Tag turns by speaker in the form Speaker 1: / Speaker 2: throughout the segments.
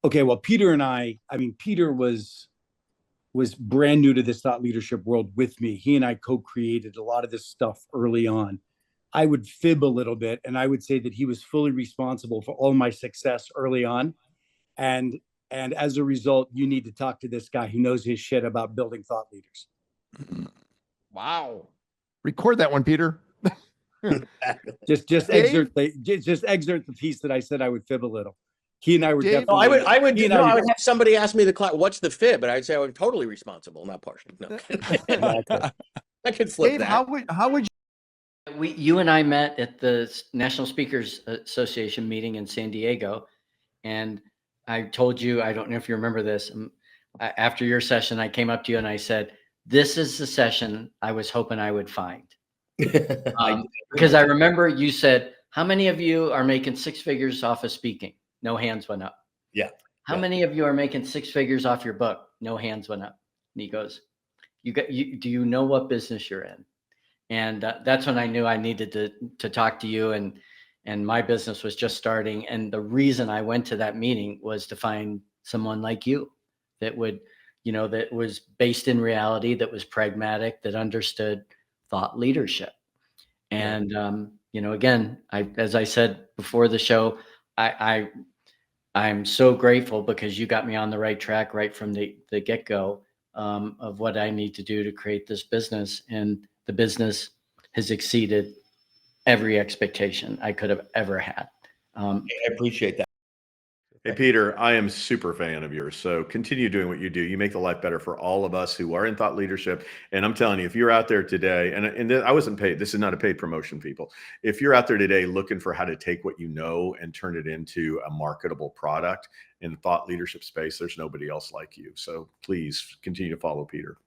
Speaker 1: Okay, well, Peter and I mean, Peter was brand new to this thought leadership world with me. He and I co-created a lot of this stuff early on. I would fib a little bit and I would say that he was fully responsible for all my success early on. And and as a result, you need to talk to this guy who knows his shit about building thought leaders.
Speaker 2: Wow. Record that one, Peter.
Speaker 1: Just excerpt the piece that I said I would fib a little. He and I were
Speaker 2: Dave?
Speaker 1: definitely.
Speaker 3: I would have somebody ask me what's the fib, but I'd say I'm totally responsible, not partially. No, I could flip
Speaker 2: Dave,
Speaker 3: that.
Speaker 2: how would
Speaker 4: you and I met at the National Speakers Association meeting in San Diego, and I told you, I don't know if you remember this, after your session, I came up to you and I said, this is the session I was hoping I would find. Because I remember you said, how many of you are making six figures off of speaking? No hands went up.
Speaker 3: Yeah.
Speaker 4: How many of you are making six figures off your book? No hands went up. And he goes, do you know what business you're in? And that's when I knew I needed to talk to you, and my business was just starting. And the reason I went to that meeting was to find someone like you that would, that was based in reality, that was pragmatic, that understood thought leadership. And, again, as I said before the show, I'm so grateful because you got me on the right track right from the get-go of what I need to do to create this business. And the business has exceeded every expectation I could have ever had.
Speaker 3: I appreciate that.
Speaker 5: Hey, Peter, I am super fan of yours. So continue doing what you do. You make the life better for all of us who are in thought leadership. And I'm telling you, if you're out there today, and I wasn't paid, this is not a paid promotion, people. If you're out there today looking for how to take what you know and turn it into a marketable product in the thought leadership space, there's nobody else like you. So please continue to follow Peter.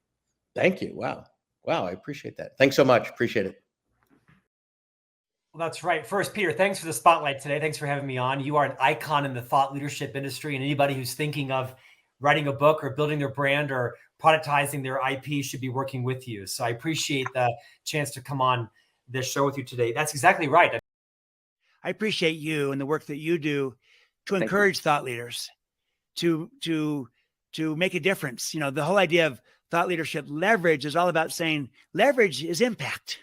Speaker 3: Thank you. Wow. I appreciate that. Thanks so much. Appreciate it.
Speaker 6: Well, that's right. First, Peter, thanks for the spotlight today. Thanks for having me on. You are an icon in the thought leadership industry, and anybody who's thinking of writing a book or building their brand or productizing their IP should be working with you. So I appreciate the chance to come on this show with you today. That's exactly right.
Speaker 7: I appreciate you and the work that you do to encourage thought leaders to make a difference. The whole idea of thought leadership leverage is all about saying leverage is impact.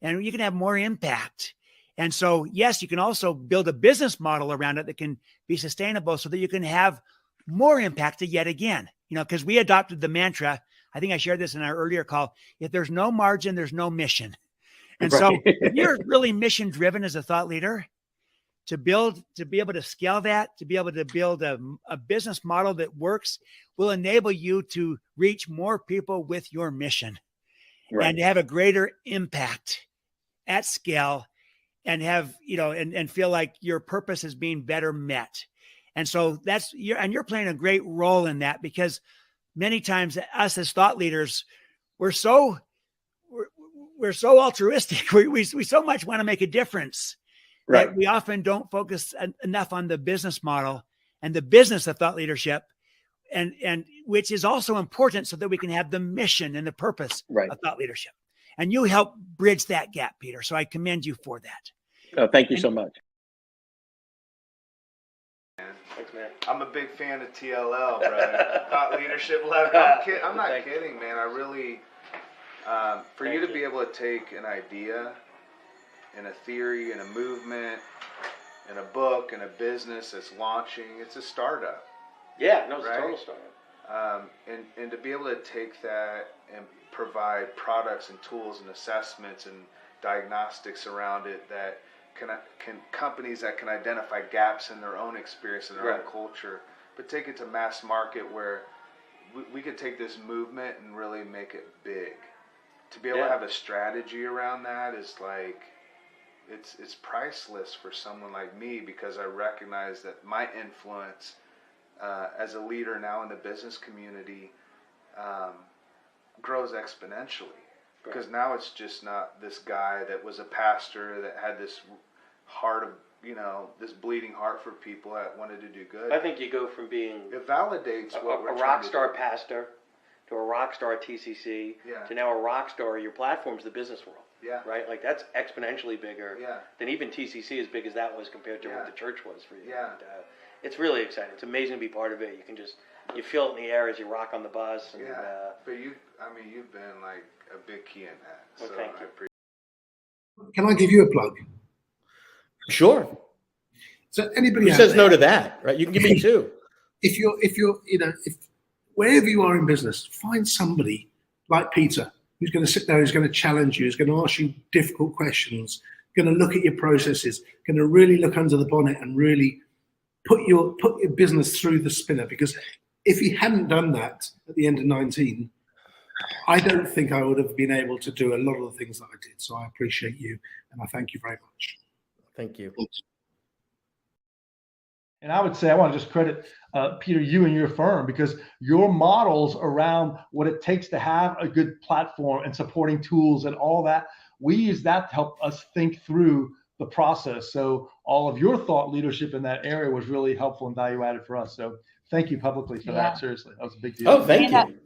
Speaker 7: And you can have more impact. And so, yes, you can also build a business model around it that can be sustainable so that you can have more impact yet again. Because we adopted the mantra, I think I shared this in our earlier call, if there's no margin, there's no mission. And so if you're really mission driven as a thought leader, to be able to scale that, to be able to build a business model that works will enable you to reach more people with your mission and to have a greater impact at scale and have, and feel like your purpose is being better met. And so you're playing a great role in that, because many times us as thought leaders, we're so altruistic. We so much want to make a difference that we often don't focus enough on the business model and the business of thought leadership, and which is also important so that we can have the mission and the purpose of thought leadership. And you help bridge that gap, Peter. So I commend you for that.
Speaker 3: Oh, thank you so much.
Speaker 8: Thanks, man. I'm a big fan of TLL, brother. Thought leadership level. I'm not kidding, man. I really, for you to be able to take an idea and a theory and a movement and a book and a business that's launching, it's a startup.
Speaker 3: Yeah, no, it's a total startup.
Speaker 8: And to be able to take that and provide products and tools and assessments and diagnostics around it that can companies that can identify gaps in their own experience and their own culture, but take it to mass market where we could take this movement and really make it big. To be able to have a strategy around that is like, it's priceless for someone like me, because I recognize that my influence as a leader now in the business community grows exponentially, because now it's just not this guy that was a pastor that had this heart of, this bleeding heart for people that wanted to do good.
Speaker 9: I think you go from being
Speaker 8: it validates
Speaker 9: a rock star pastor to a rock star TCC to now a rock star. Your platform's the business world.
Speaker 8: Yeah.
Speaker 9: right? Like that's exponentially bigger
Speaker 8: Yeah.
Speaker 9: than even TCC, as big as that was compared to what the church was for you.
Speaker 8: Yeah.
Speaker 9: And, it's really exciting. It's amazing to be part of it. You can just, you feel it in the air as you rock on the bus. And,
Speaker 8: But you've been like a big key in that.
Speaker 9: Well,
Speaker 8: So
Speaker 9: thank
Speaker 8: I
Speaker 9: you.
Speaker 8: appreciate
Speaker 10: Can I give you a plug?
Speaker 3: Sure.
Speaker 10: So anybody
Speaker 3: Who
Speaker 10: out
Speaker 3: says
Speaker 10: there,
Speaker 3: no to that, right? You can give me two.
Speaker 10: if you're if wherever you are in business, find somebody like Peter who's going to sit there, who's going to challenge you, who's going to ask you difficult questions, going to look at your processes, going to really look under the bonnet and really put your business through the spinner. Because if he hadn't done that at the end of 19, I don't think I would have been able to do a lot of the things that I did. So I appreciate you and I thank you very much.
Speaker 3: Thank you.
Speaker 11: And I would say I want to just credit Peter, you and your firm, because your models around what it takes to have a good platform and supporting tools and all that, we use that to help us think through the process. So all of your thought leadership in that area was really helpful and value added for us. So thank you publicly for that. Seriously, that was a big deal.
Speaker 3: Oh, thank
Speaker 12: And,
Speaker 3: you.